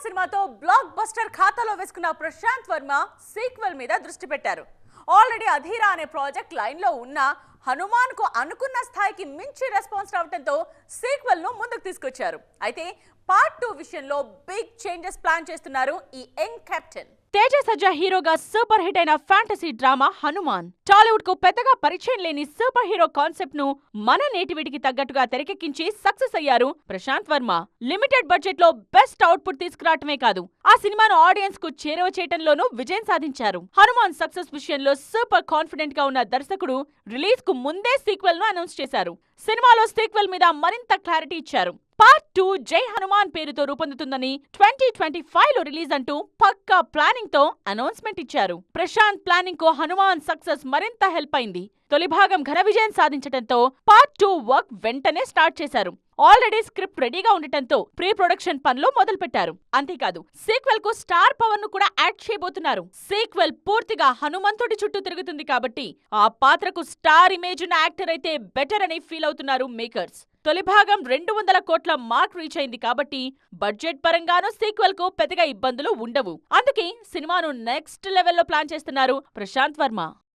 సినిమాతో block buster ఖాతాలో వేసుకున్న ప్రశాంత్ వర్మ సీక్వెల్ మీద దృష్టి పెట్టారు. ఆల్రెడీ అధీరా అనే ప్రాజెక్ట్ లైన్ లో ఉన్న హనుమాన్ కు అనుకున్న స్థాయికి మించి రెస్పాన్స్ రావడంతో సీక్వెల్ ను ముందుకు తీసుకొచ్చారు. అయితే పార్ట్ 2 విషయంలో బిగ్ చేంజెస్ ప్లాన్ చేస్తున్నారు ఈ యంగ్ కెప్టెన్. తేజ సజ్జా హీరోగా సూపర్ హిట్ అయిన ఫ్యాంటసీ డ్రామా హనుమాన్. టాలీవుడ్ కు పెద్దగా పరిచయం లేని సూపర్ హీరో కాన్సెప్ట్ ను మన నేటివిటికి తగ్గట్టుగా తెరకెక్కించి సక్సెస్ అయ్యారు ప్రశాంత్ వర్మ. లిమిటెడ్ బడ్జెట్ లో బెస్ట్ అవుట్పుట్ తీసుకురావటమే కాదు, ఆ సినిమాను ఆడియన్స్ కు చేరువ చేయటంలోనూ విజయం సాధించారు. హనుమాన్ సక్సెస్ విషయంలో సూపర్ కాన్ఫిడెంట్ గా ఉన్న దర్శకుడు రిలీజ్ కు ముందే సీక్వెల్ ను అనౌన్స్ చేశారు. సినిమాలో సీక్వెల్ మీద మరింత క్లారిటీ ఇచ్చారు. పార్ట్ 2 జై హనుమాన్ పేరుతో రూపొందుతుందని 2025 లో రిలీజ్ అంటూ పక్కా ప్లానింగ్ తో అనౌన్స్మెంట్ ఇచ్చారు. ప్రశాంత్ ప్లానింగ్ కు హనుమాన్ సక్సెస్ మరింత హెల్ప్ అయింది. తొలి భాగం ఘన విజయం సాధించడంతో పార్ట్ 2 వర్క్ వెంటనే స్టార్ట్ చేశారు. ఆల్రెడీ స్క్రిప్ట్ రెడీగా ఉండటంతో ప్రీ ప్రొడక్షన్ పనులు మొదలుపెట్టారు. అంతేకాదు, సీక్వెల్ కు స్టార్ పవర్ ను కూడా యాడ్ చేయబోతున్నారు. సీక్వెల్ పూర్తిగా హనుమంతుడి చుట్టూ తిరుగుతుంది కాబట్టి ఆ పాత్రకు స్టార్ ఇమేజ్ ఉన్న యాక్టర్ అయితే బెటర్ అని ఫీల్ అవుతున్నారు మేకర్స్. తొలి భాగం 200 కోట్ల మార్క్ రీచ్ అయింది కాబట్టి బడ్జెట్ పరంగానూ సీక్వెల్ కు పెద్దగా ఇబ్బందులు ఉండవు. అందుకే సినిమాను నెక్స్ట్ లెవెల్లో ప్లాన్ చేస్తున్నారు ప్రశాంత్ వర్మ.